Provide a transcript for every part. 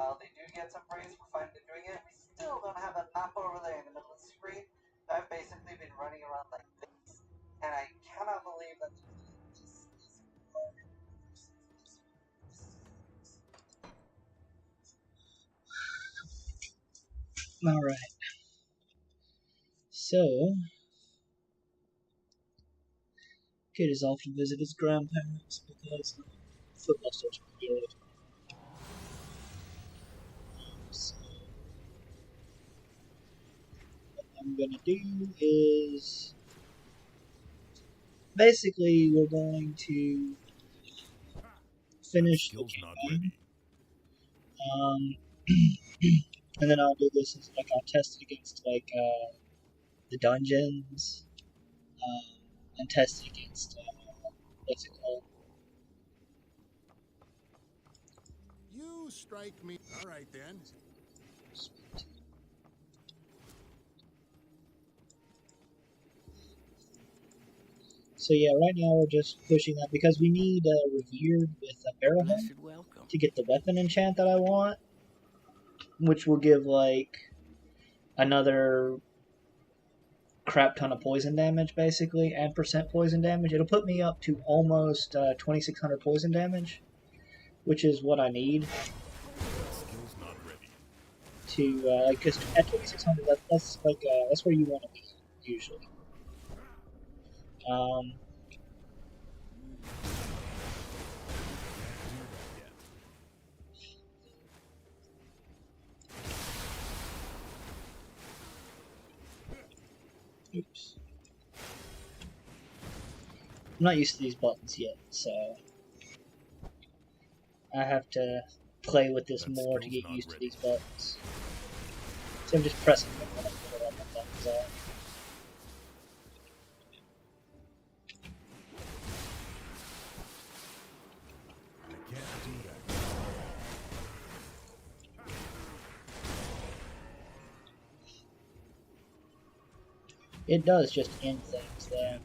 while they do get some praise for finally doing it, we still don't have a map overlay in the middle of the screen. I've basically been running around like this, and I cannot believe that this is Alright. So, kid is off to visit his grandparents because football starts pretty early. So, what I'm gonna do is basically we're going to finish the campaign. And then I'll do this as like I'll test it against like the dungeons, and test it against what's it called? You strike me. All right then. So yeah, right now we're just pushing that because we need Revered with a Barrelhead to get the weapon enchant that I want, which will give like another crap ton of poison damage basically and percent poison damage. It'll put me up to almost 2600 poison damage, which is what I need to like, because at 2600 that's like that's where you want to be usually. Oops. I'm not used to these buttons yet, so I have to play with this more to get used to these buttons. So I'm just pressing them when I put all my buttons on. It does just end things there.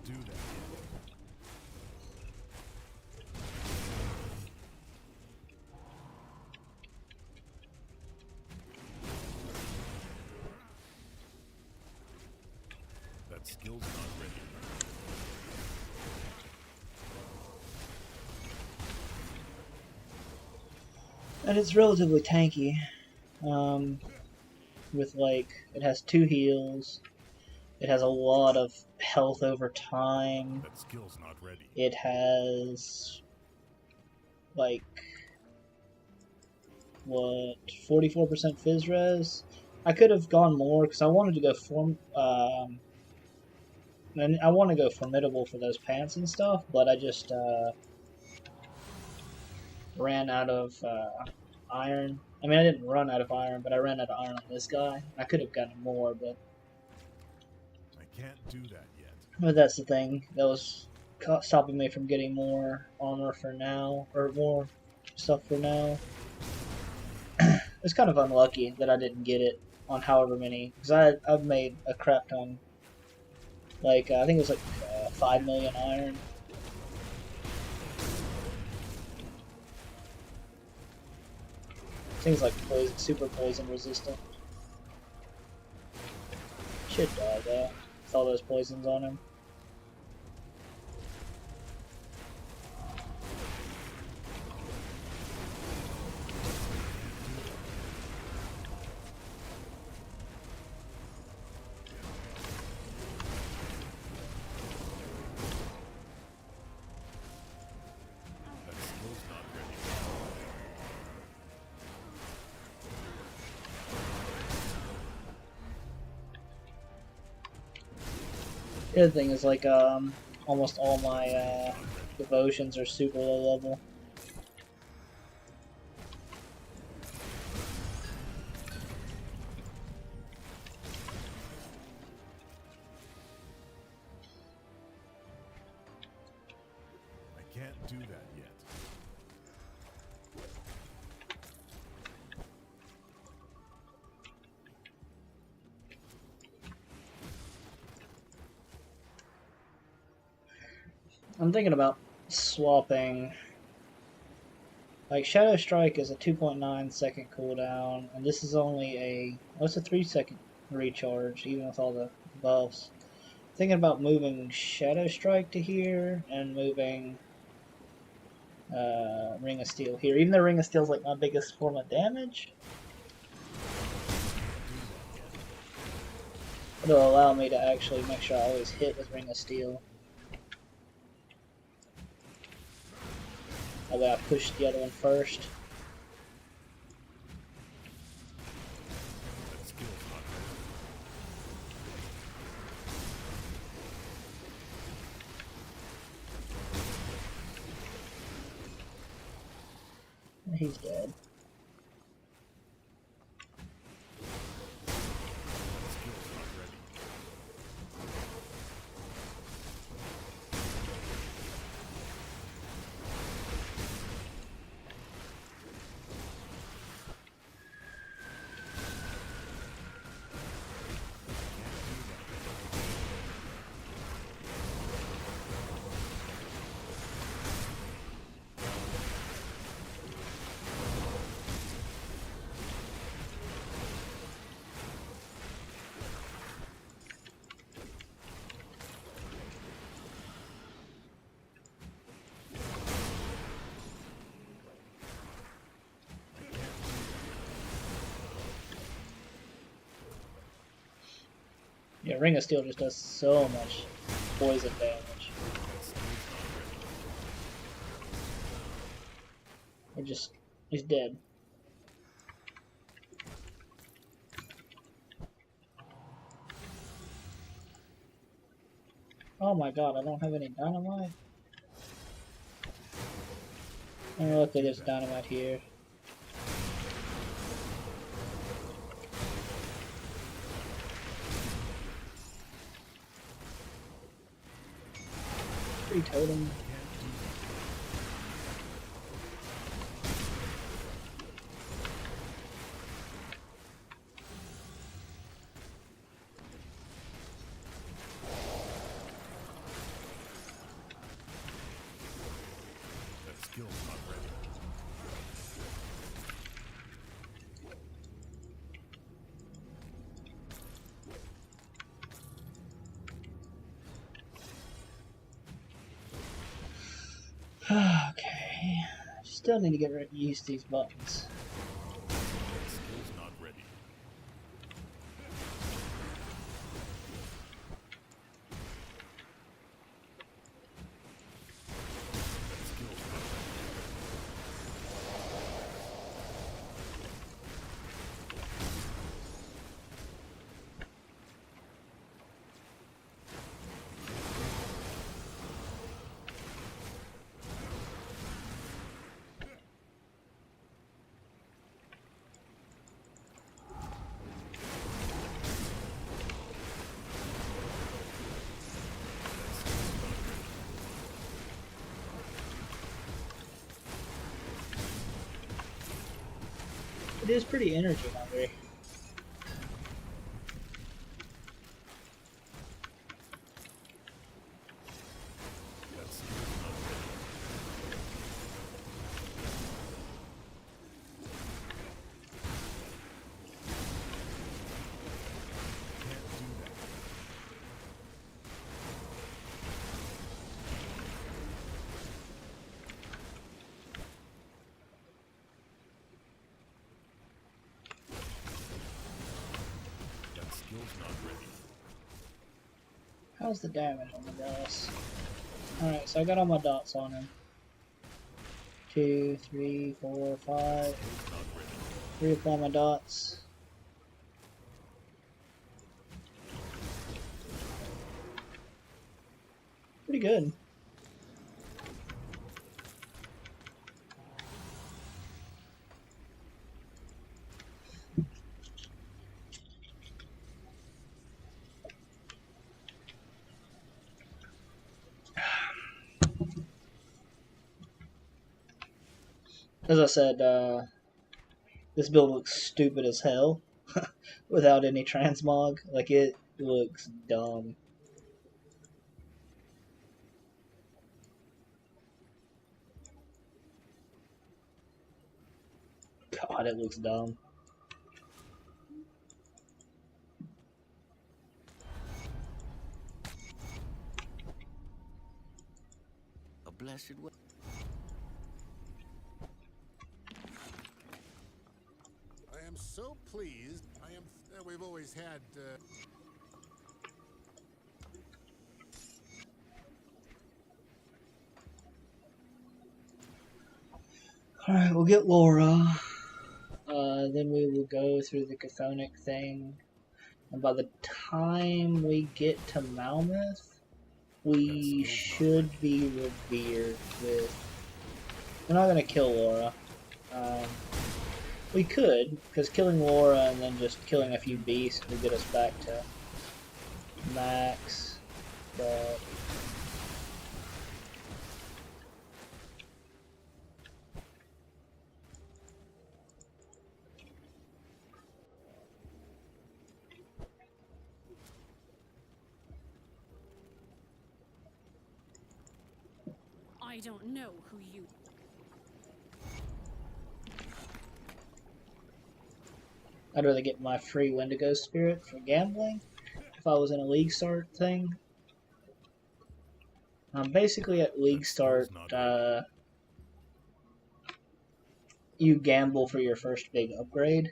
That skill's not ready. And it's relatively tanky. With like, it has 2 heals. It has a lot of health over time. That skill's not ready. It has like what, 44% fizz res. I could have gone more because I wanted to go and I want to go formidable for those pants and stuff, but I just ran out of iron. I mean, I didn't run out of iron, but I ran out of iron on this guy. I could have gotten more, but I can't do that yet. But that's the thing that was stopping me from getting more armor for now, or more stuff for now. It's kind of unlucky that I didn't get it on however many, because I've made a crap ton. Like, I think it was like 5 million iron. Things like poison, super poison resistant. Should die though, with all those poisons on him. The other thing is like almost all my devotions are super low level. I can't do that yet. I'm thinking about swapping Like, Shadow Strike is a 2.9 second cooldown, and this is only a, what's a 3 second recharge, even with all the buffs. Thinking about moving Shadow Strike to here, and moving Ring of Steel here. Even though Ring of Steel is like my biggest form of damage, it'll allow me to actually make sure I always hit with Ring of Steel. That way I push the other one first. He's dead. Yeah, Ring of Steel just does so much poison damage. He's dead. Oh my god, I don't have any dynamite? Oh, look, there's dynamite here. Free totem. That skill's not ready. Okay. Still need to get used to these buttons. That skill's not ready. That skill's not ready. It is pretty energy hungry. That skill's not ready. Can't do that. That skill's not ready. How's the damage on the boss? Alright, so I got all my dots on him. 2, 3, 4, 5. Skill's not ready. Reapply my dots. Pretty good. As I said, this build looks stupid as hell without any transmog. Like, it looks dumb. God, it looks dumb. A blessed way. I am so pleased. We've always had. Alright, we'll get Laura. Then we will go through the Chthonic thing. And by the time we get to Malmoth, we should be revered with... We're not going to kill Laura. We could, because killing Laura and then just killing a few beasts would get us back to max, but... I don't know who you... I'd rather get my free Wendigo Spirit for gambling if I was in a League Start thing. Basically at League Start, you gamble for your first big upgrade.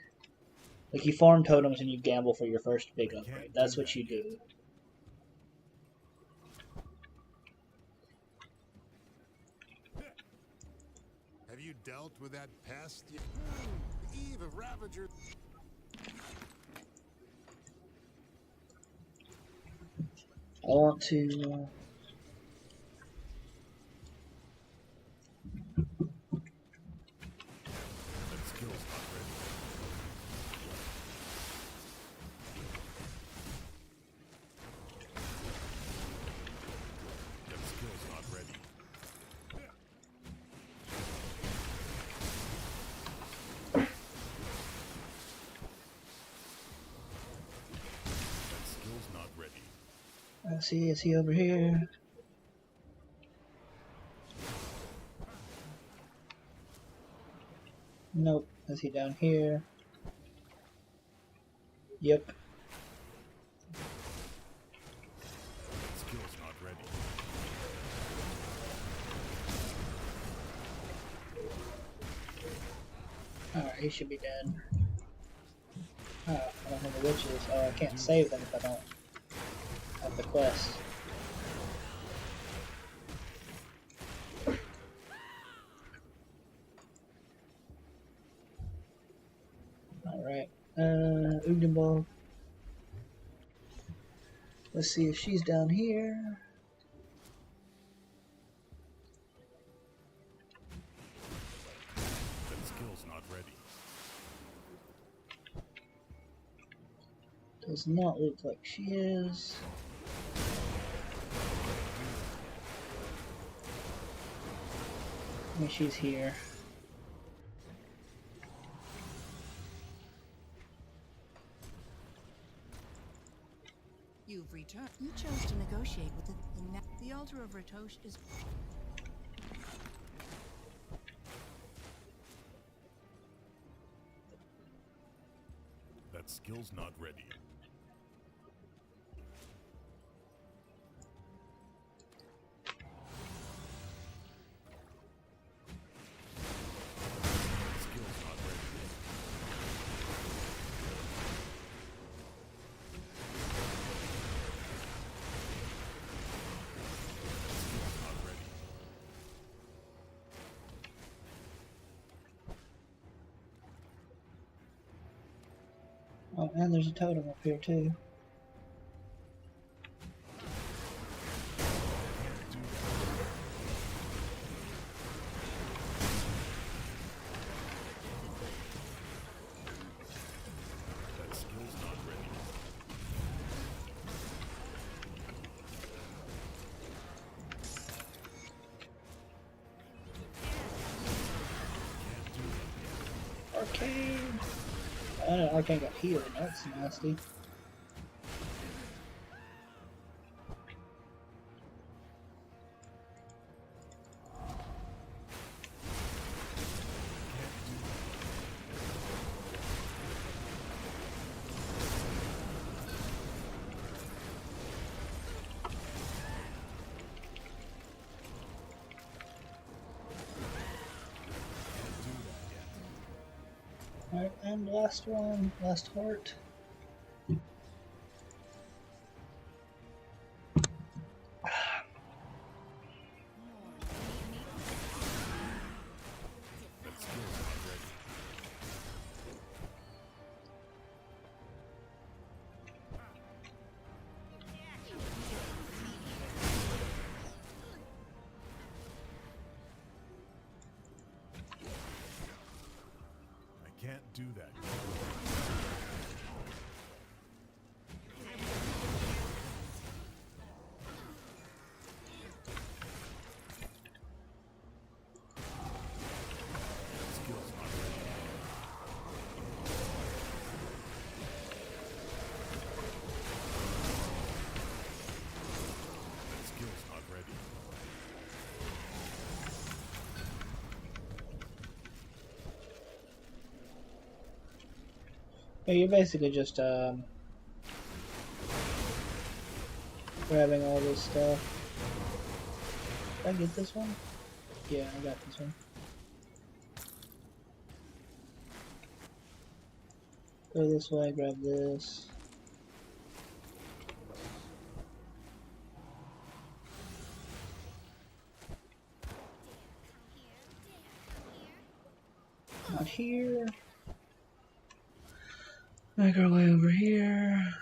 Like, you farm totems and you gamble for your first big upgrade. That's what you do. Have you dealt with that pest yet? The Eve of Ravager. I want to... Is he over here? Nope. Is he down here? Yep. Skill's not ready. Alright, he should be dead. Oh, I don't have the witches. Oh, I can't save them if I don't have the quest. Alright. Ugdenball. Let's see if she's down here. That skill's not ready. Does not look like she is. I mean, she's here. You've returned. You chose to negotiate with the altar of Ratosh is... That skill's not ready. Oh, and there's a totem up here too. That skill's not ready. Arcane! Arcane got healed, that's nasty. Alright, and last one, last heart. I can't do that. Skill's not ready. That skill's not ready. Yeah, you're basically just grabbing all this stuff. Did I get this one? Yeah, I got this one. Go this way, grab this. Not here. Make our way over here.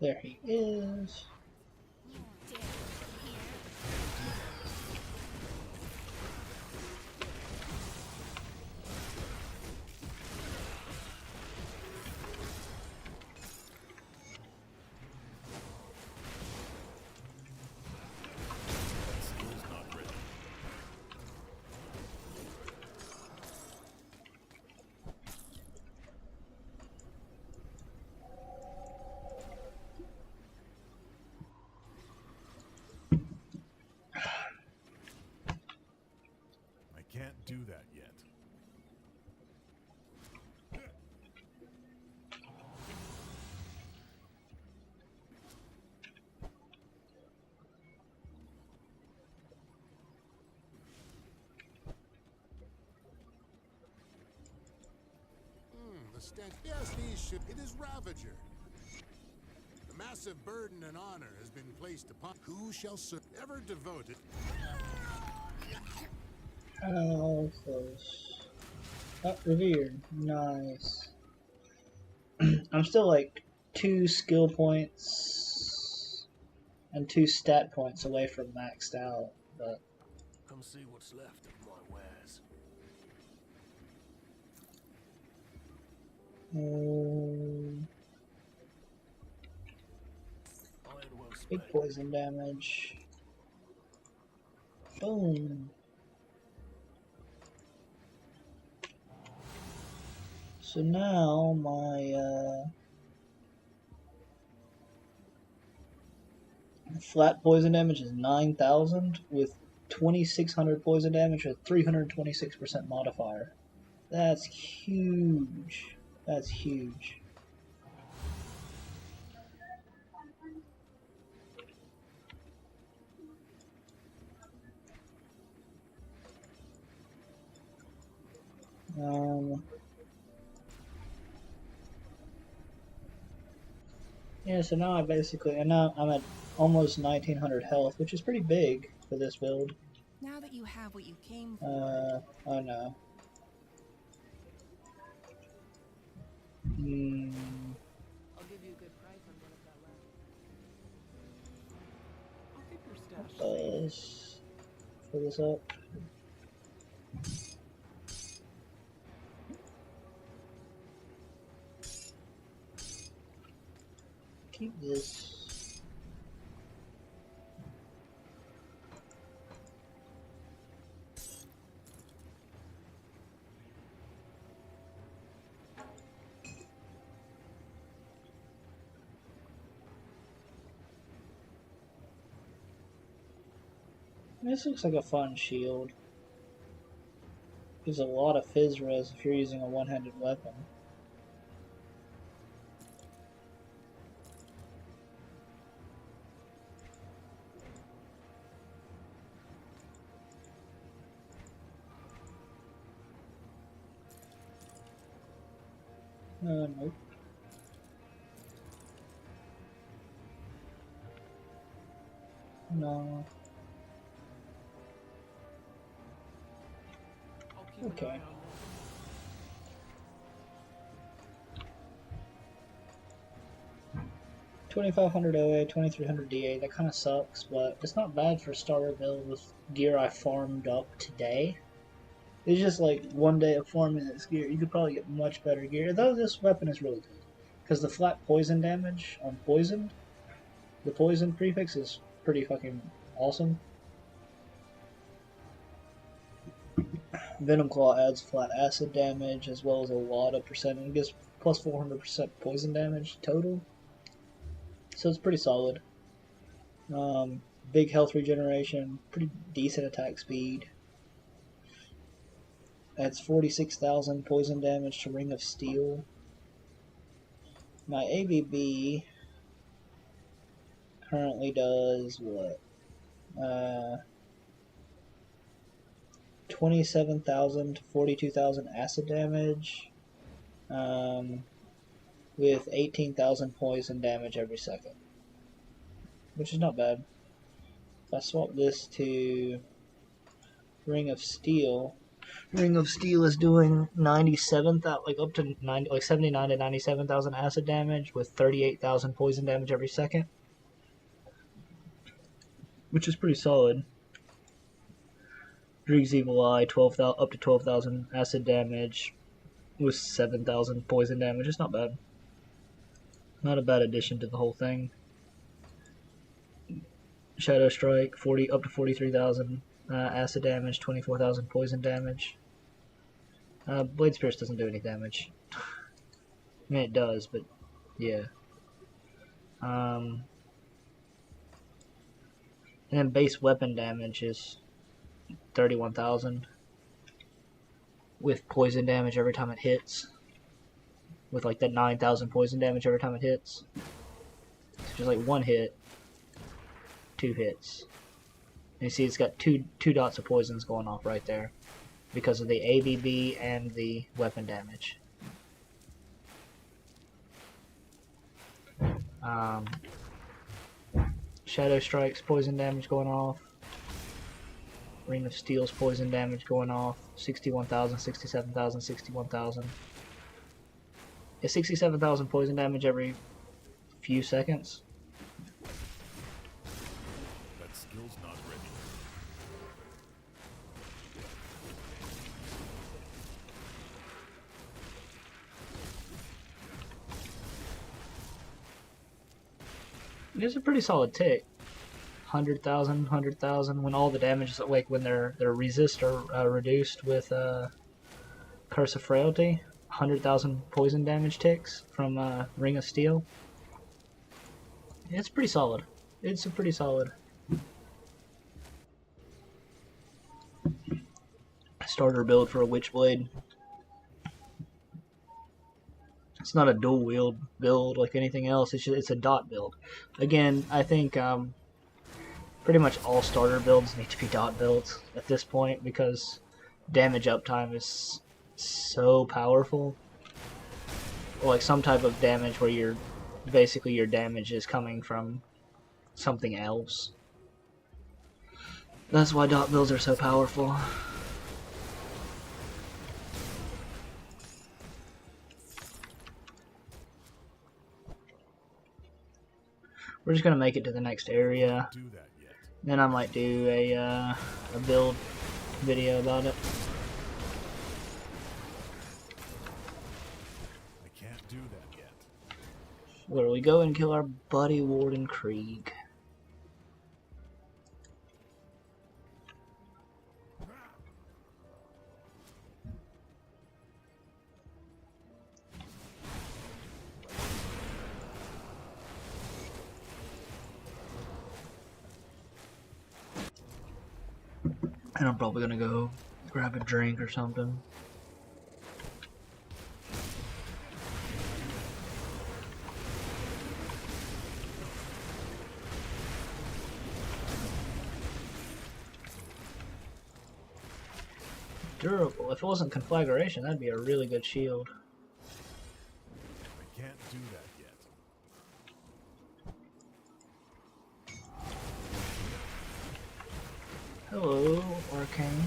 There he is. Skill's not ready. I can't do that yet. The stench. Yes, these should. It is Ravager. The massive burden and honor has been placed upon. Who shall serve? Ever devoted. How close? Oh, revered. Nice. I'm still like 2 skill points and 2 stat points away from maxed out, but Come see what's left of my wares. Iron well big spent. poison damage. Boom. So now my flat poison damage is 9,000 with 2,600 poison damage with 326% modifier. That's huge. That's huge. Yeah, so now I'm at almost 1,900 health, which is pretty big for this build. Now that you have what you came for. Oh no. I'll give you a good price on what I've got left. I'll keep your stash safe. Let's fill this up. Keep this. This looks like a fun shield. Gives a lot of fizz res if you're using a one-handed weapon. Nope. No. Okay. 2500 OA, 2300 DA, that kind of sucks, but it's not bad for a starter build with gear I farmed up today. It's just like one day of farming this gear, you could probably get much better gear, though this weapon is really good. Because the flat poison damage on poisoned, the poison prefix is pretty fucking awesome. Venom Claw adds flat acid damage as well as a lot of percent, and gives plus 400% poison damage total. So it's pretty solid. Big health regeneration, pretty decent attack speed. Adds 46,000 poison damage to Ring of Steel. My ABB currently does what? 27,000 to 42,000 acid damage, with 18,000 poison damage every second, which is not bad. If I swap this to Ring of Steel is doing 97,000, like up to 90, like 79 to 97,000 acid damage with 38,000 poison damage every second, which is pretty solid. Drig's Evil Eye, 12,000 up to 12,000 acid damage with 7,000 poison damage. It's not bad. Not a bad addition to the whole thing. Shadow Strike, up to 43,000 acid damage, 24,000 poison damage. Blade Pierce doesn't do any damage. I mean, it does, but yeah. And then base weapon damage is 31,000 with poison damage every time it hits. With like that 9,000 poison damage every time it hits. So just like one hit, 2 hits. And you see it's got two dots of poisons going off right there because of the ABB and the weapon damage. Shadow Strike's poison damage going off. Ring of Steel's poison damage going off. 61,000, 67,000, 61,000. Yeah, 67,000 poison damage every few seconds. That skill's not ready. It's a pretty solid tick. 100,000 when all the damage is like when their resist are reduced with Curse of Frailty. 100,000 poison damage ticks from Ring of Steel. It's pretty solid. It's a pretty solid starter build for a Witchblade. It's not a dual wield build like anything else. It's a dot build. Again, I think pretty much all starter builds need to be dot builds at this point because damage uptime is so powerful. Or like some type of damage where you're basically your damage is coming from something else. That's why dot builds are so powerful. We're just gonna make it to the next area. Do that yet. Then I might do a build video about it. I can't do that yet. Where we go and kill our buddy Warden Krieg. And I'm probably gonna go grab a drink or something. Durable. If it wasn't conflagration, that'd be a really good shield. Hello, Arcane.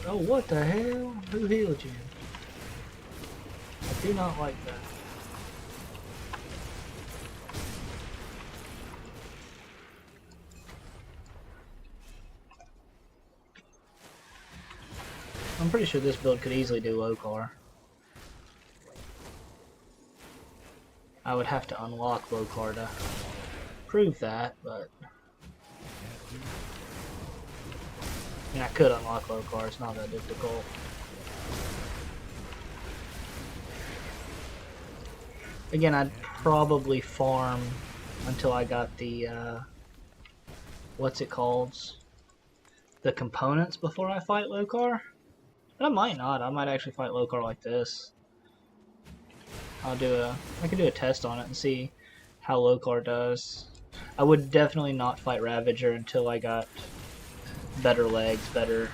Oh, what the hell? Who healed you? I do not like that. I'm pretty sure this build could easily do low car. I would have to unlock low car to prove that, but I mean, I could unlock low car, it's not that difficult. Again, I'd probably farm until I got the, what's it called? The components before I fight low car. But I might not, I might actually fight low car like this. I can do a test on it and see how low car does. I would definitely not fight Ravager until I got better legs, better,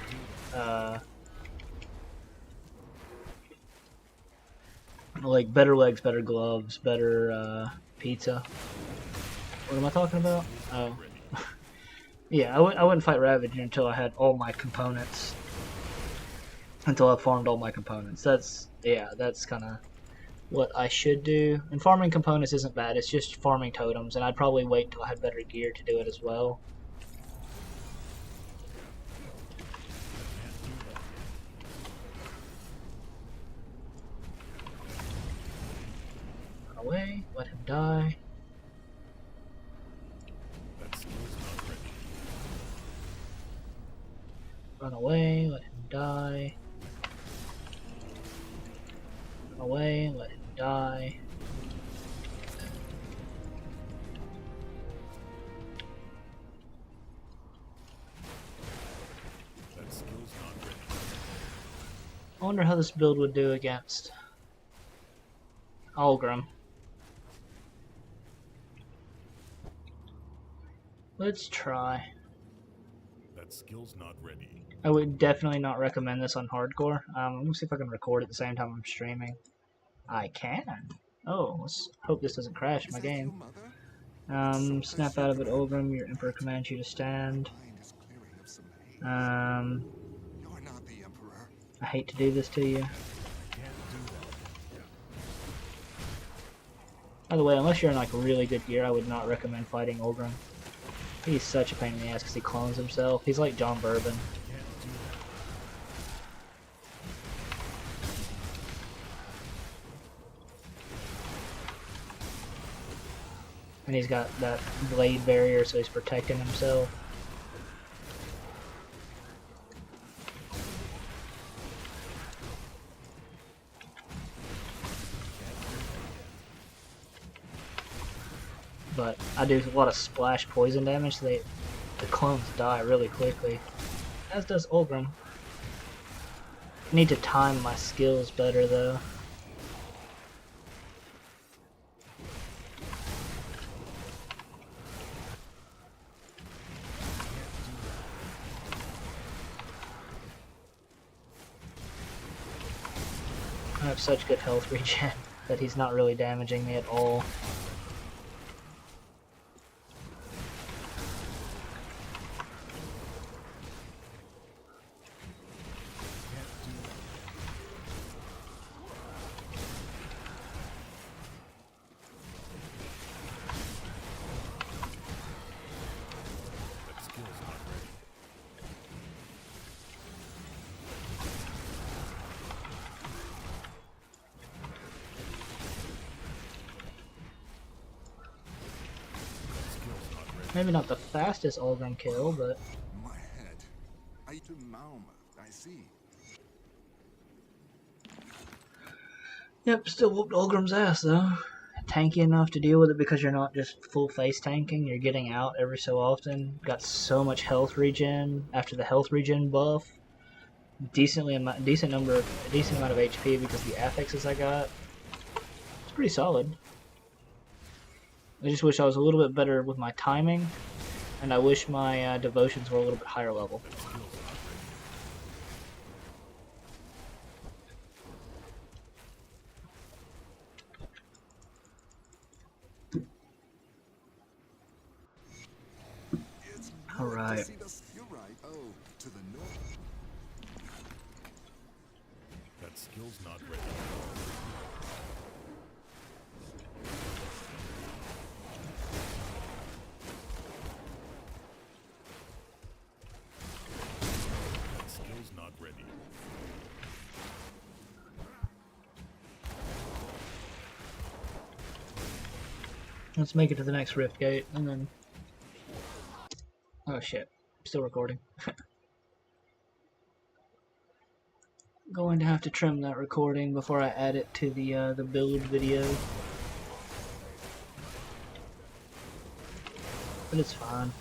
like better legs, better gloves, better pizza. What am I talking about? Oh, yeah. I wouldn't fight Ravager until I had all my components. Until I farmed all my components. That's kind of what I should do. And farming components isn't bad. It's just farming totems, and I'd probably wait until I had better gear to do it as well. Run away. Let him die. Run away, let him die. Run away, let him die. I wonder how this build would do against Algrim. Let's try. That skill's not ready. I would definitely not recommend this on hardcore. Let me see if I can record at the same time I'm streaming. I can. Oh, let's hope this doesn't crash my game. Snap out of it, Olgrim. Your Emperor commands you to stand. I hate to do this to you. By the way, unless you're in like really good gear, I would not recommend fighting Olgrim. He's such a pain in the ass because he clones himself. He's like John Bourbon. And he's got that blade barrier, so he's protecting himself. But I do a lot of splash poison damage, so the clones die really quickly. As does Olgrim. I need to time my skills better though. I have such good health regen that he's not really damaging me at all. Maybe not the fastest Olgrim kill, but My head. I to Malma. I see. yep, still whooped Olgrim's ass though. Tanky enough to deal with it because you're not just full face tanking, you're getting out every so often. Got so much health regen after the health regen buff. Decent amount of HP because of the affixes I got. It's pretty solid. I just wish I was a little bit better with my timing, and I wish my devotions were a little bit higher level. Alright. You're right. Oh, to the north. That skill's not ready. That skill's not ready. Let's make it to the next rift gate, and then... Oh shit. Still recording. Going to have to trim that recording before I add it to the build video. But it's fine.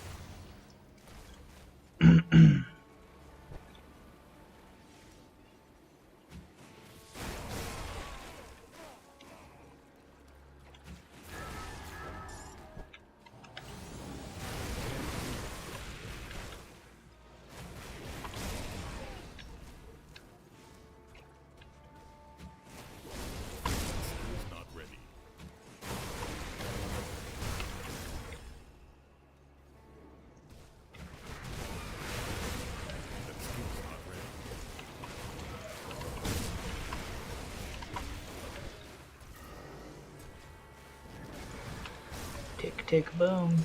Skill's not ready. That skill's not ready. Tick tick boom.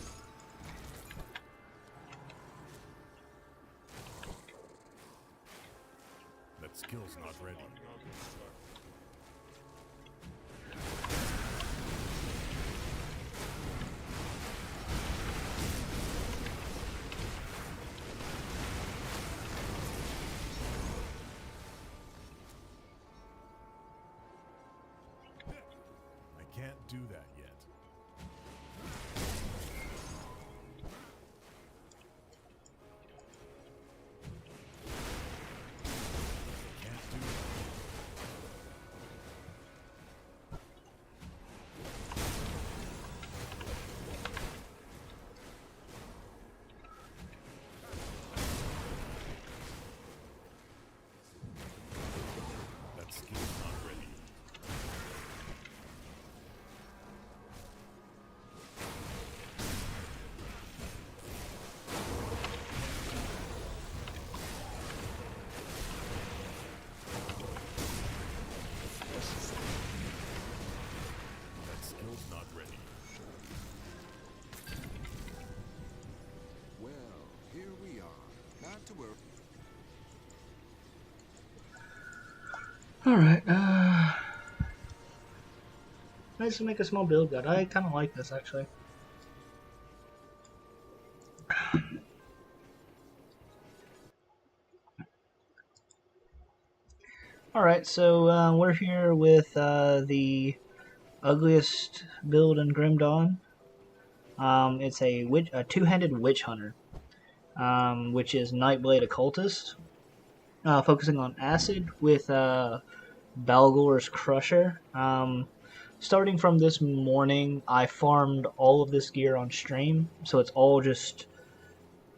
That skill's not ready. I can't do that yet. Can't do that. That skill's not ready. That skill's not ready. Well, here we are. Not to worry. Alright, nice to make a small build guide. I kind of like this, actually. Alright, so we're here with the ugliest build in Grim Dawn. It's a two-handed witch hunter, which is Nightblade Occultist, focusing on acid with Balgor's Crusher. Starting from this morning, I farmed all of this gear on stream, so it's all just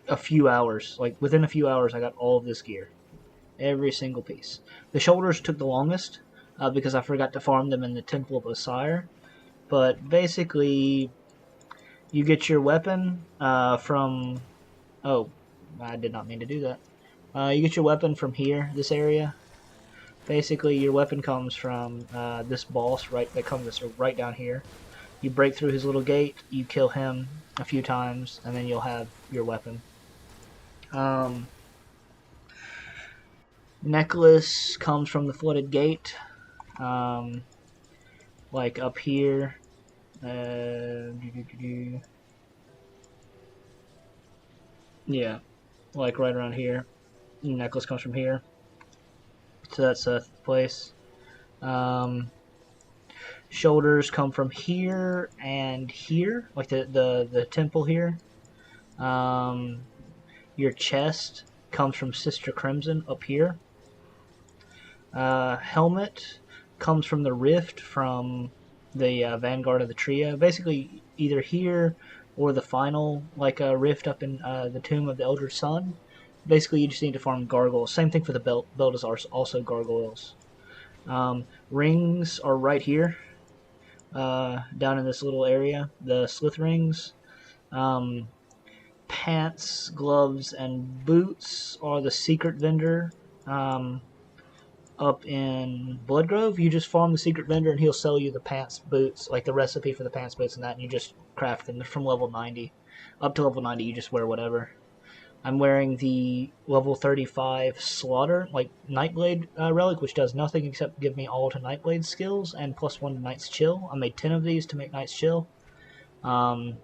a few hours. Like, within a few hours, I got all of this gear. Every single piece. The shoulders took the longest, because I forgot to farm them in the Temple of Osiris. But basically, you get your weapon from... Oh, I did not mean to do that. You get your weapon from here, this area. Basically, your weapon comes from this boss that comes right down here. You break through his little gate, you kill him a few times, and then you'll have your weapon. Necklace comes from the flooded gate, like up here. Yeah, like right around here. Necklace comes from here. So that's the place. Shoulders come from here and here, like the temple here. Your chest comes from Sister Crimson up here. Helmet comes from the rift from the Vanguard of the Trio. Basically, either here or the final rift up in the Tomb of the Elder Sun. Basically, you just need to farm gargoyles. Same thing for the belt. Belt is also gargoyles. Rings are right here, down in this little area. The slith rings. pants, gloves, and boots are the secret vendor up in Bloodgrove. You just farm the secret vendor and he'll sell you the pants, boots, like the recipe for the pants, boots, and that, and you just craft them from level 90. Up to level 90, you just wear whatever. I'm wearing the level 35 Slaughter, like Nightblade relic, which does nothing except give me all to Nightblade skills and +1 to Night's Chill. I made 10 of these to make Night's Chill. And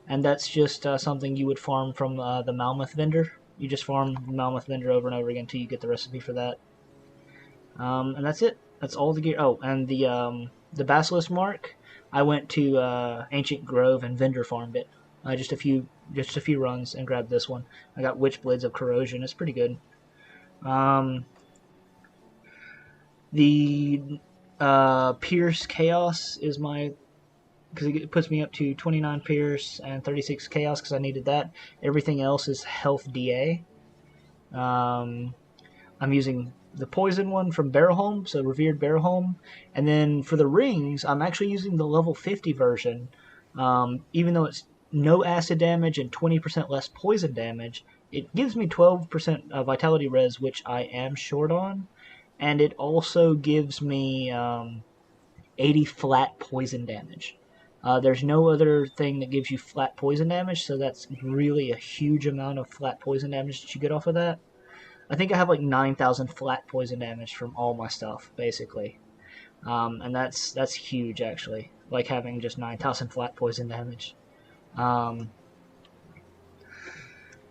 that's just something you would farm from the Malmoth vendor. You just farm the Malmoth vendor over and over again until you get the recipe for that. And that's it. That's all the gear. Oh, and the Basilisk Mark, I went to Ancient Grove and vendor farmed it. Just a few runs and grabbed this one. I got Witchblades of Corrosion. It's pretty good. The Pierce Chaos is my, because it puts me up to 29 Pierce and 36 Chaos because I needed that. Everything else is Health DA. I'm using the Poison one from Barrelholm, so Revered Barrelholm. And then for the rings, I'm actually using the level 50 version. Even though it's no acid damage and 20% less poison damage, it gives me 12% vitality res, which I am short on. And it also gives me 80 flat poison damage. There's no other thing that gives you flat poison damage, so that's really a huge amount of flat poison damage that you get off of that. I think I have like 9,000 flat poison damage from all my stuff, basically. And that's huge, actually. Like having just 9,000 flat poison damage.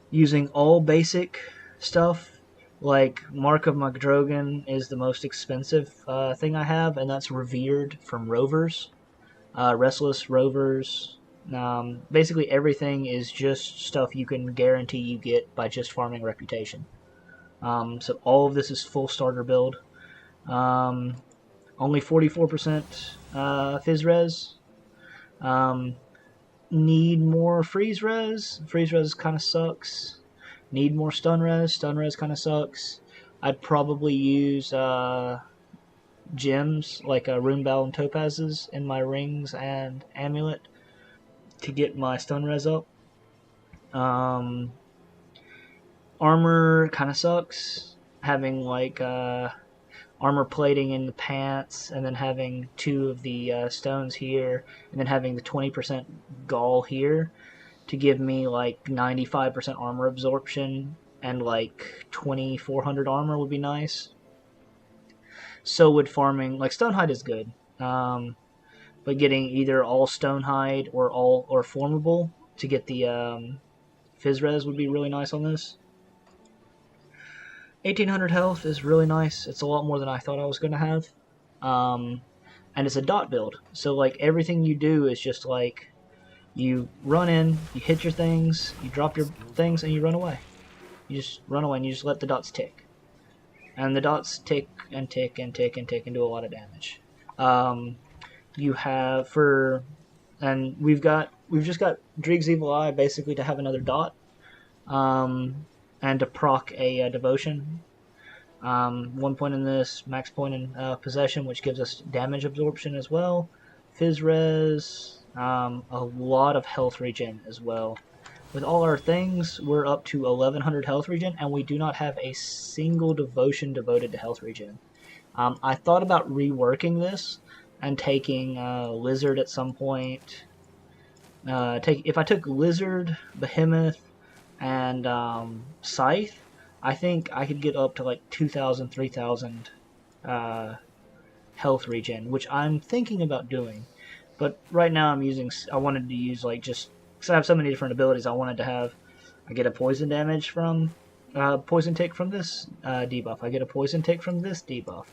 Using all basic stuff, like Mark of Magdrogan is the most expensive thing I have, and that's Revered from Rovers. Restless Rovers. Basically everything is just stuff you can guarantee you get by just farming Reputation. So all of this is full starter build. Only 44% Fizz Res. Need more Freeze Res. Freeze Res kind of sucks. Need more Stun Res. Stun Res kind of sucks. I'd probably use gems like Runebow and Topazes in my rings and amulet to get my Stun Res up. Armor kind of sucks. Having like armor plating in the pants, and then having 2 of the stones here, and then having the 20% gall here to give me like 95% armor absorption and like 2,400 armor would be nice. So would farming, like Stonehide is good, but getting either all Stonehide or Formable to get the Fizz Res would be really nice on this. 1,800 health is really nice. It's a lot more than I thought I was going to have. And it's a dot build. So, like, everything you do is just, like, you run in, you hit your things, you drop your things, and you run away. You just run away and you just let the dots tick. And the dots tick and tick and tick and tick and do a lot of damage. You have and we've just got Dreeg's Evil Eye basically to have another dot. And to proc a devotion. 1 point in this, max point in possession, which gives us damage absorption as well. Fizz Res, a lot of health regen as well. With all our things, we're up to 1,100 health regen, and we do not have a single devotion devoted to health regen. I thought about reworking this and taking Lizard at some point. If I took Lizard, Behemoth, and Scythe, I think I could get up to like 2,000, 3,000 health regen, which I'm thinking about doing. But right now I wanted to use like just, because I have so many different abilities, I get a poison damage from, poison tick from this debuff. I get a poison tick from this debuff.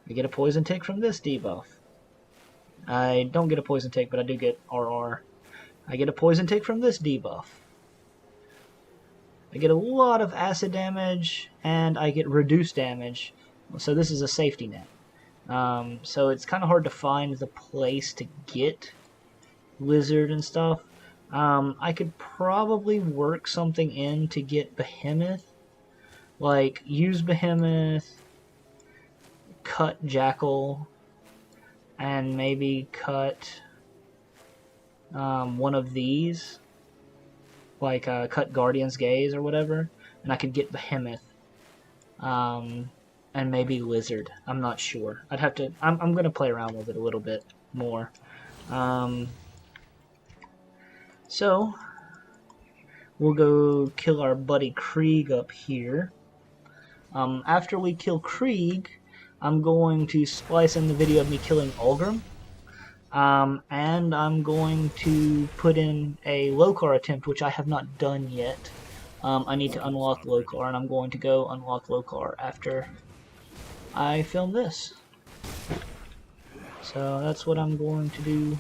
I get a poison tick from this debuff. I don't get a poison tick, but I do get RR. I get a poison tick from this debuff. I get a lot of acid damage, and I get reduced damage, so this is a safety net. So it's kind of hard to find the place to get Lizard and stuff. I could probably work something in to get Behemoth. Like, use Behemoth, cut Jackal, and maybe cut one of these. like cut Guardian's Gaze or whatever, and I could get Behemoth, and maybe Lizard. I'm not sure. I'd have to. I'm gonna play around with it a little bit more. So we'll go kill our buddy Krieg up here. After we kill Krieg, I'm going to splice in the video of me killing Ulgrim. And I'm going to put in a Lokar attempt, which I have not done yet. I need to unlock Lokar, and I'm going to go unlock Lokar after I film this. So that's what I'm going to do.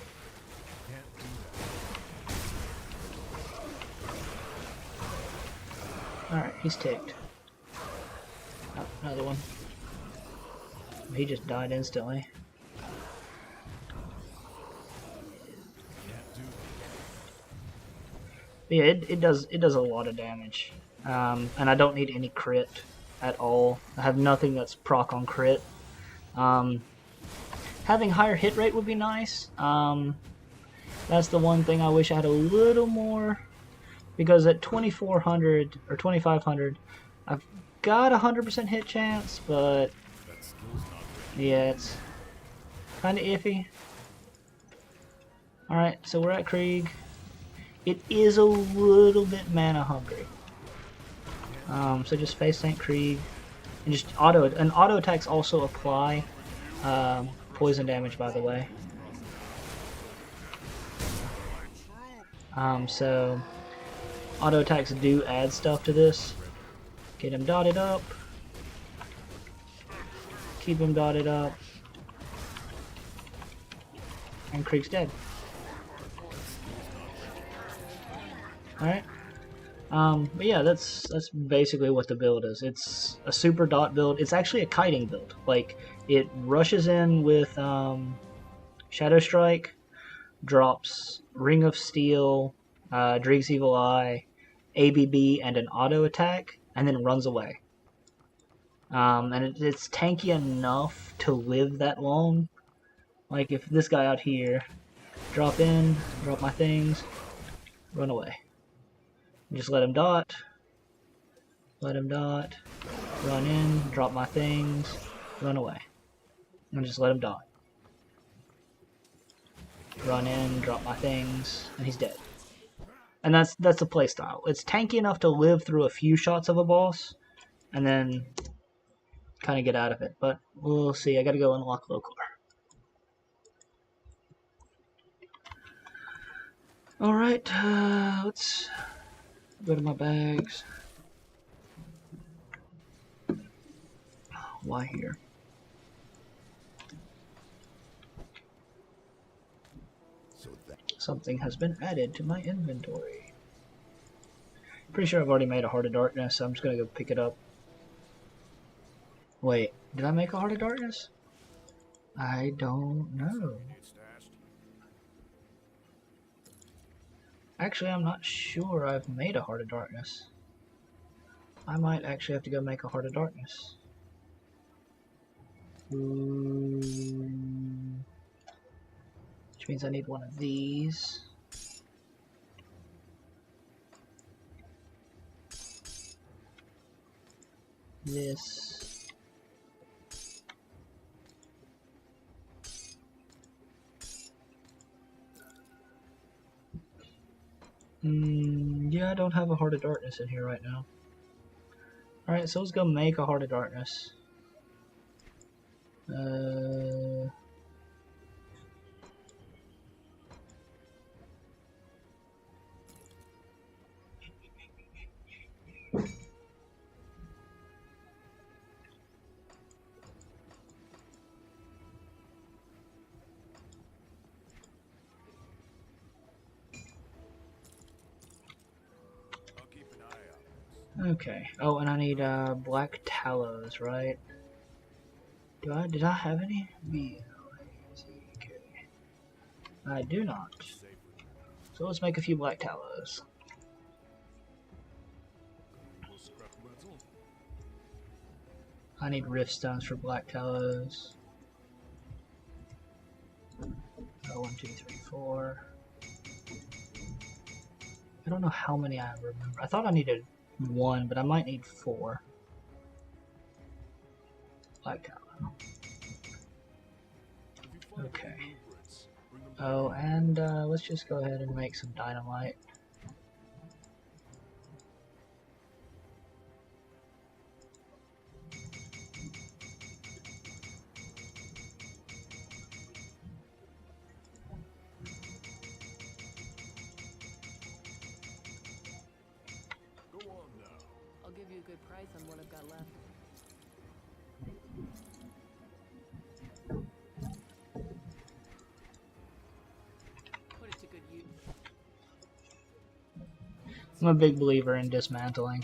Alright, he's ticked. Oh, another one. He just died instantly. But yeah, it does a lot of damage, and I don't need any crit at all. I have nothing that's proc on crit. Having higher hit rate would be nice. That's the one thing I wish I had a little more, because at 2400 or 2500, I've got 100% hit chance, but yeah, it's kind of iffy. All right, so we're at Krieg. It is a little bit mana hungry. So just face tank Krieg and just auto attacks also apply poison damage, by the way. So auto attacks do add stuff to this. Get him dotted up. Keep him dotted up. And Krieg's dead. Alright. But yeah, that's basically what the build is. It's a super dot build. It's actually a kiting build. Like, it rushes in with Shadow Strike, drops Ring of Steel, Dreeg's Evil Eye, ABB, and an auto attack, and then runs away. And it's tanky enough to live that long. Like, if this guy out here, drop in, drop my things, run away. Just let him dot, run in, drop my things, run away. And just let him dot. Run in, drop my things, and he's dead. And that's the playstyle. It's tanky enough to live through a few shots of a boss, and then kind of get out of it. But we'll see. I gotta go unlock Lokar. Alright, let's go to my bags. Why here? Something has been added to my inventory. Pretty sure I've already made a Heart of Darkness, so I'm just gonna go pick it up. Wait, did I make a Heart of Darkness? I don't know. Actually, I'm not sure I've made a Heart of Darkness. I might actually have to go make a Heart of Darkness. Which means I need one of these. This. Yeah, I don't have a Heart of Darkness in here right now. Alright, so let's go make a Heart of Darkness. Okay. Oh, and I need black tallows, right? Did I have any? I do not. So let's make a few black tallows. I need rift stones for black tallows. 1, 2, 3, 4. I don't know how many I remember. I thought I needed 1, but I might need 4. Black tallow. Okay. Oh, and let's just go ahead and make some dynamite. Go on now. I'll give you a good price on what I've got left. Put it to good use. I'm a big believer in dismantling.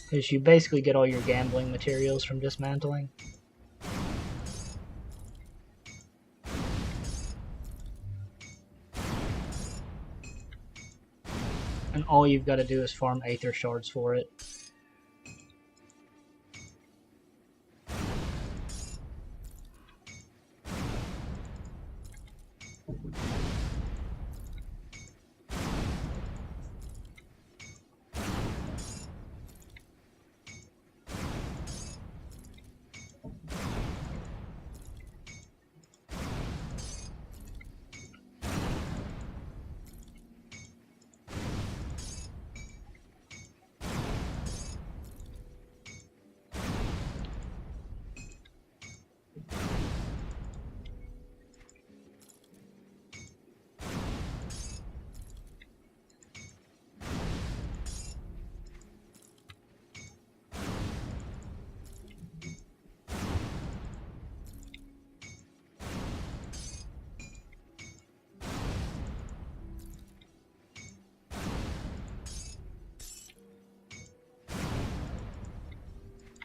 Because you basically get all your gambling materials from dismantling. And all you've got to do is farm Aether Shards for it.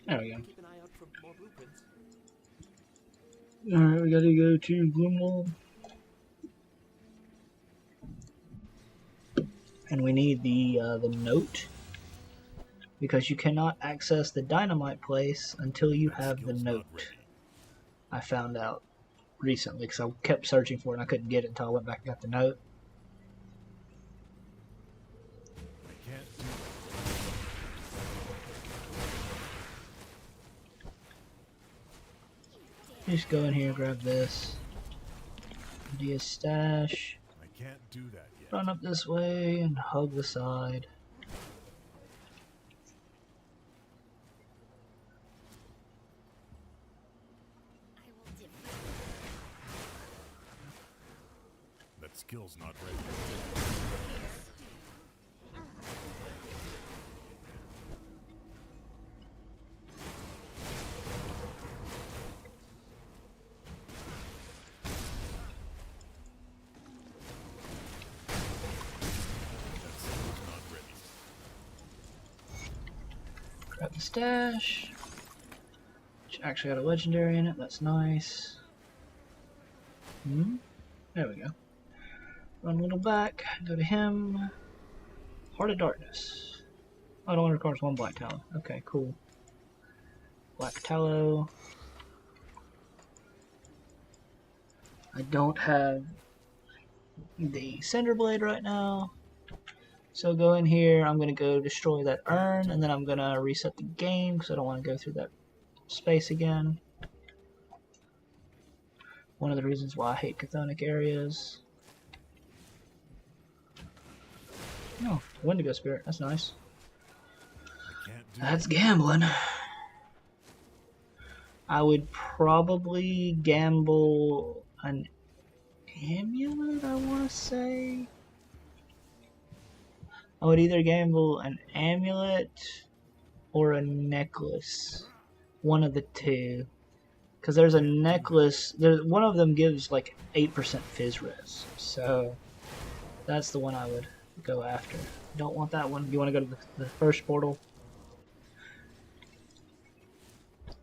There we go. Keep an eye out for more blueprints. Alright, we gotta go to Gloomwall. And we need the note. Because you cannot access the dynamite place until you have the note. I found out recently because I kept searching for it and I couldn't get it until I went back and got the note. I can't do Just go in here, grab this. Do a stash. I can't do that yet. Run up this way and hug the side. That skill's not ready. Grab the stash. Which actually got a legendary in it, that's nice. There we go. Run a little back, go to him. Heart of Darkness. Oh, it only requires 1 black tallow. Okay, cool. Black tallow. I don't have the Cinder Blade right now. So go in here, I'm going to go destroy that urn, and then I'm going to reset the game because I don't want to go through that space again. One of the reasons why I hate Chthonic areas. Oh, Wendigo Spirit, that's nice. That's gambling. I would probably gamble an amulet, I want to say. I would either gamble an amulet or a necklace. One of the two. Because there's a necklace, one of them gives like 8% fizz res. So that's the one I would go after. Don't want that one. You want to go to the first portal?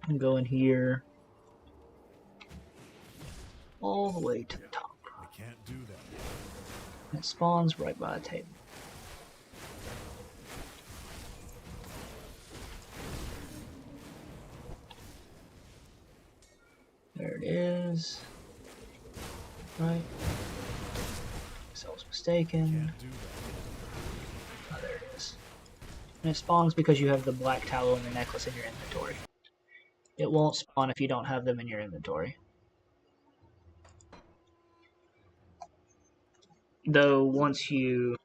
And go in here. All the way to the top. I can't do that yet. And it spawns right by the table. There it is. Right? So I was mistaken. Can't do that. Oh, there it is. And it spawns because you have the black tallow and the necklace in your inventory. It won't spawn if you don't have them in your inventory. Though once you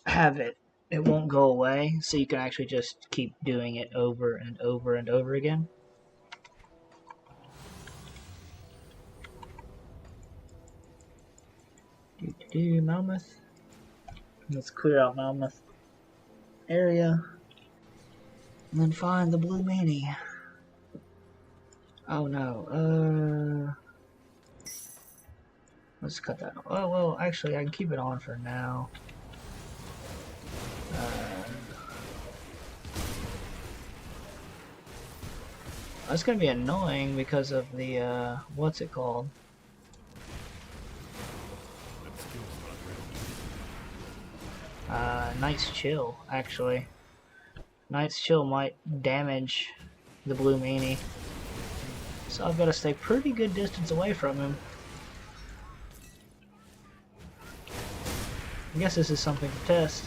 have it, it won't go away, so you can actually just keep doing it over and over and over again. Mammoth. Let's clear out Mammoth area. And then find the blue meanie. Oh no, let's cut that off. Oh, well, actually, I can keep it on for now. That's gonna be annoying because of the, what's it called? That skill's not ready. Night's Chill, actually. Night's Chill might damage the blue meanie. So I've got to stay pretty good distance away from him. I guess this is something to test.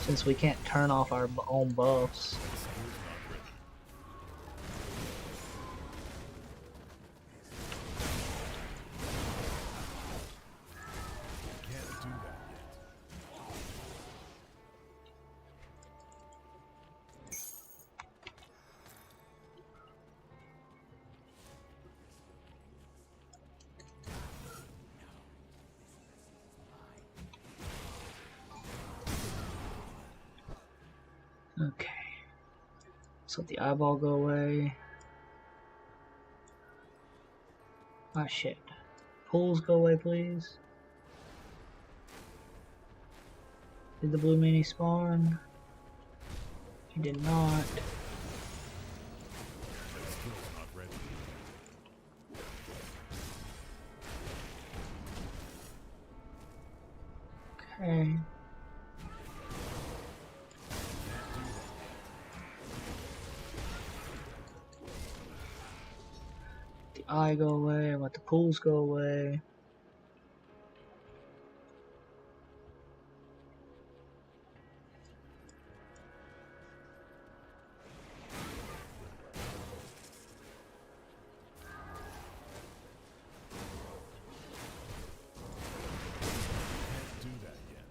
Since we can't turn off our own buffs. Can't do that yet. Okay. Let's let the eyeball go away. Ah, shit. Pools go away, please. Did the blue meanie spawn? He did not. That skill's not ready. Okay. The eye go away. I let the pools go away. Can't do that yet.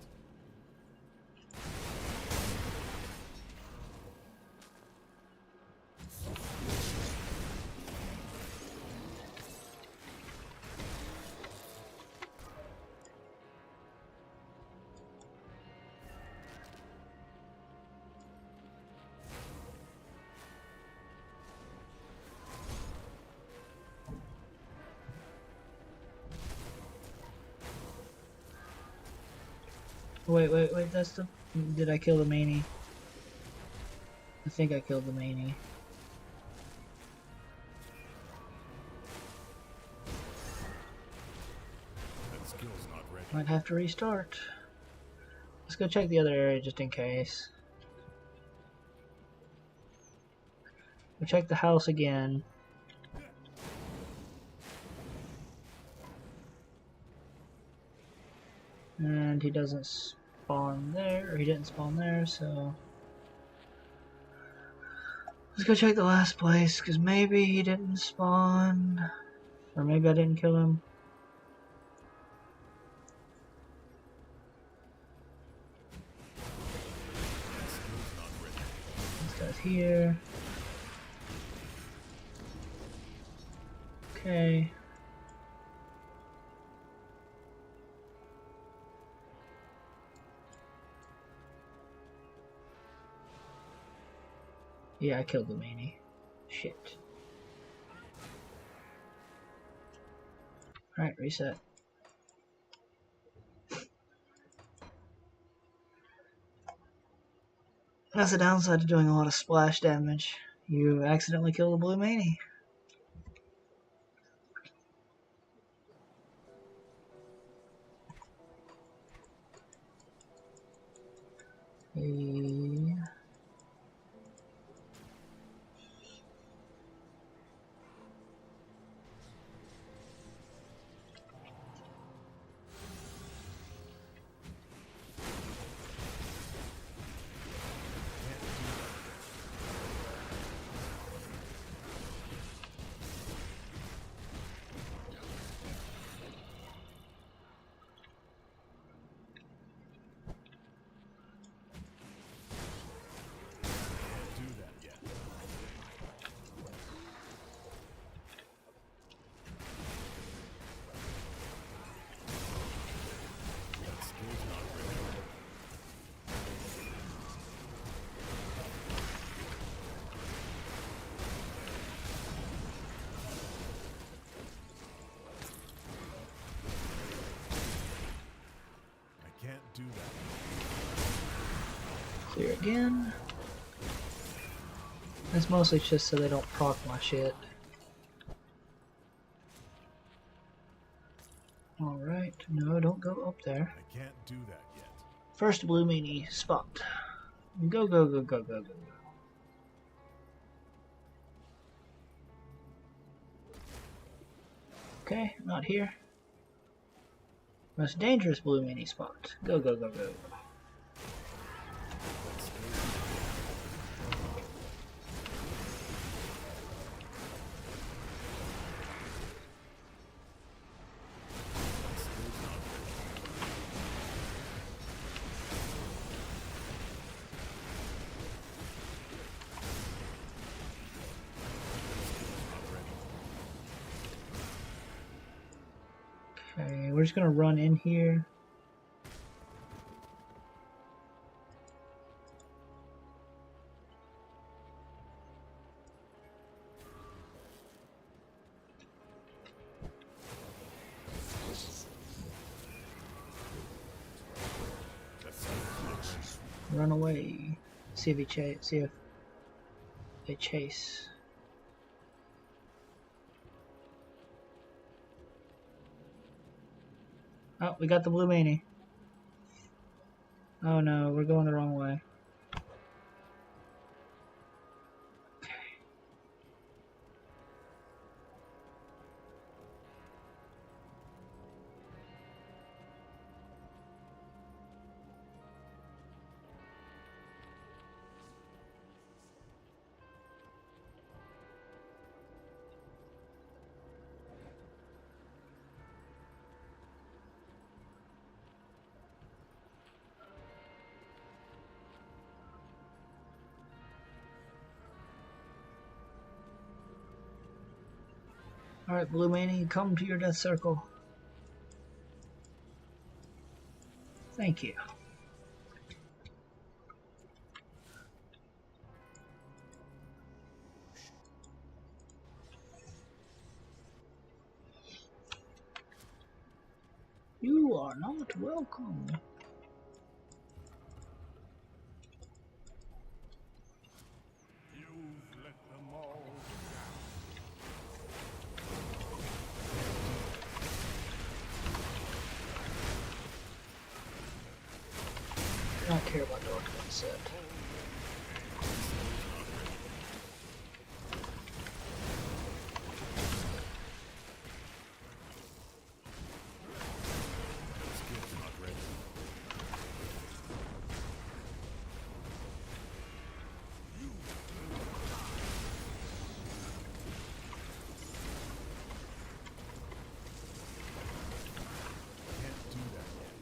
Wait, that's the... Did I kill the meanie? I think I killed the meanie. That skill's not ready. Might have to restart. Let's go check the other area just in case. We'll check the house again. And he doesn't spawn there, or he didn't spawn there, so... Let's go check the last place, because maybe he didn't spawn. Or maybe I didn't kill him. That skill's not ready. This guy's here. Okay. Yeah, I killed the meanie. Shit. Alright, reset. That's the downside to doing a lot of splash damage. You accidentally kill the blue meanie. again. It's mostly just so they don't proc my shit. Alright, no, don't go up there. I can't do that yet. First blue meanie spot. Go, go, go, go, go, go. Okay, not here. Most dangerous blue meanie spot. Go, go, go, go. Okay, we're just gonna run in here. Run away. See if he see if they chase. Oh, we got the blue manie. Oh no, we're going the wrong way. Alright, blue manie, come to your death circle. Thank you. You are not welcome. You've let them all I don't care about what one said. Skill's not ready. Can't do that yet.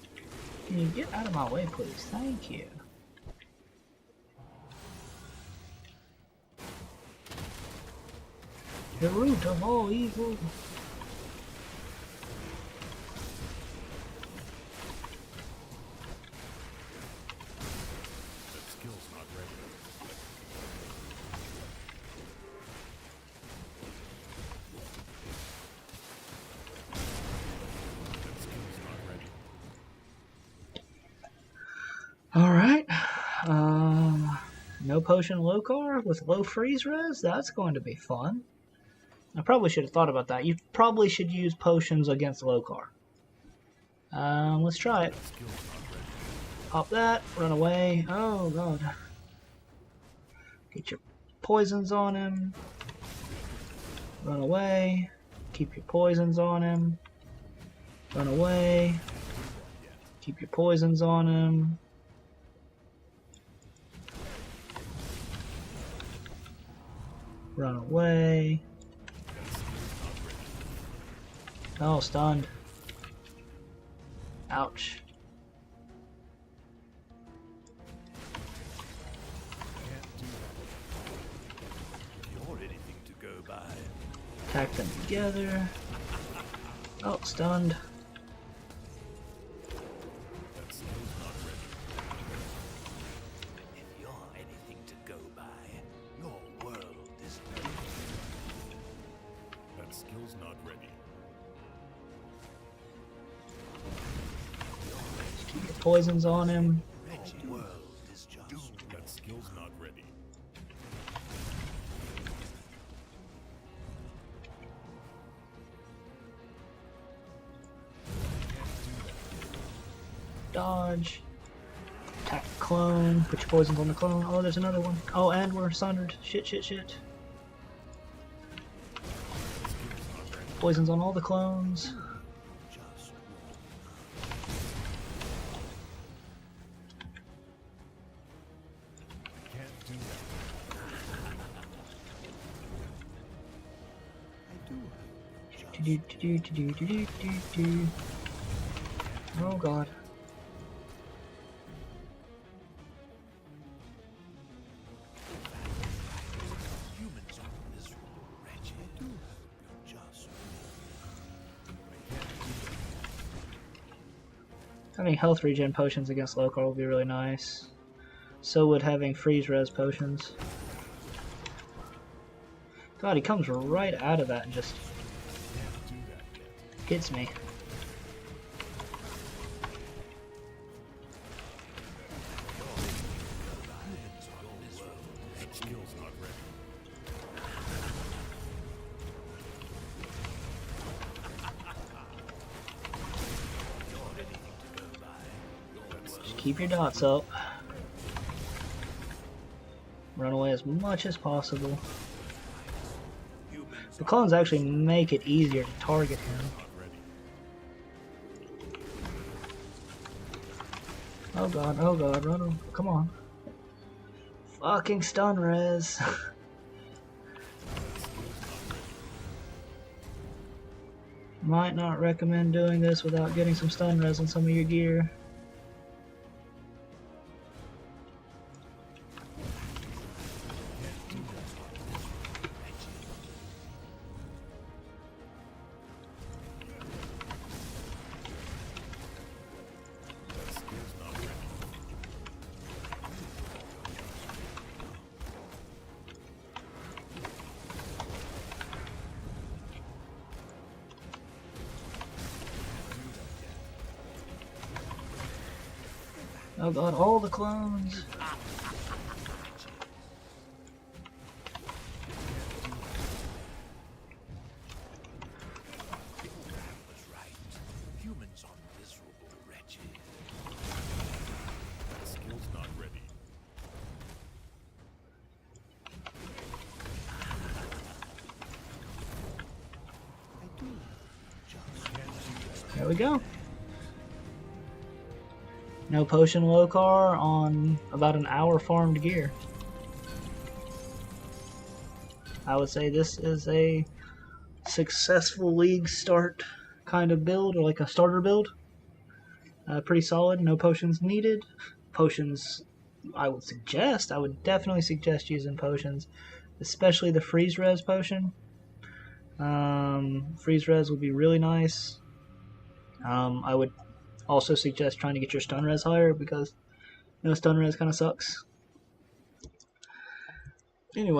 Can you get out of my way, please? Thank you. The root of all evil. That skill's not ready. That skill's not ready. Alright. No potion Lokar with low freeze res? That's going to be fun. I probably should have thought about that. You probably should use potions against Lokar. Let's try it. That skill's not ready. Pop that, run away. Oh god. Get your poisons on him. Run away. Keep your poisons on him. Run away. Keep your poisons on him. Run away. Oh, stunned. Ouch. Can't do that. If you're anything to go by. Attack them together. Oh, stunned. That skill's not ready. If you're anything to go by, your world is doomed. That skill's not ready. Just keep your poisons on him. Your world is just That ready. Dodge. Attack the clone. Put your poisons on the clone. Oh, there's another one. Oh, and we're sundered. Shit, shit, shit. Poisons on all the clones. Oh god. Humans are miserable, wretched. You're just Having health regen potions against Lokar will be really nice. So would having freeze res potions. God, he comes right out of that and just hits me. Just keep your dots up. Run away as much as possible. The clones actually make it easier to target him. Oh god, run him. Come on. Fucking stun res. Might not recommend doing this without getting some stun res on some of your gear. Oh god, all the clones! humans are miserable, wretched. That skill's not ready. There we go. No potion Lokar on about an hour farmed gear. I would say this is a successful league start kind of build, or like a starter build. Pretty solid, no potions needed. Potions, I would definitely suggest using potions, especially the freeze res potion. Freeze res would be really nice. I would also suggest trying to get your stun res higher because stun res kind of sucks. Anyway.